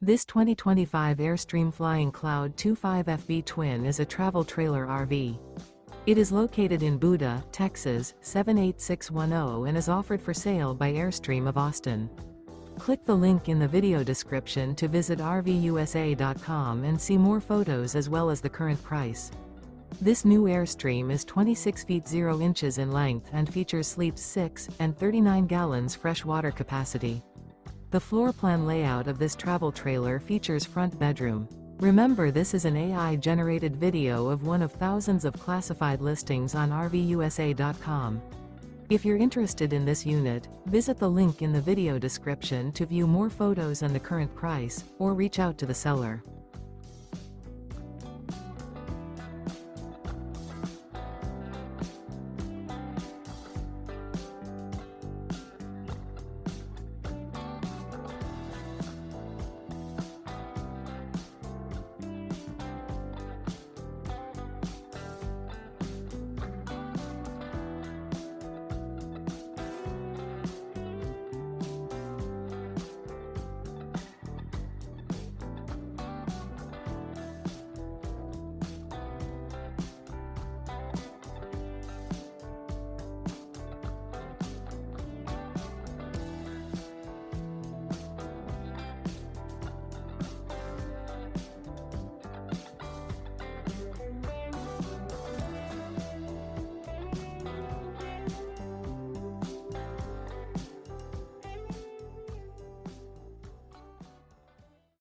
This 2025 Airstream Flying Cloud 25FB Twin is a travel trailer RV. It is located in Buda, Texas, 78610 and is offered for sale by Airstream of Austin. Click the link in the video description to visit RVUSA.com and see more photos as well as the current price. This new Airstream is 26 feet 0 inches in length and features sleeps 6 and 39 gallons fresh water capacity. The floor plan layout of this travel trailer features front bedroom. Remember, this is an AI-generated video of one of thousands of classified listings on RVUSA.com. If you're interested in this unit, visit the link in the video description to view more photos and the current price, or reach out to the seller.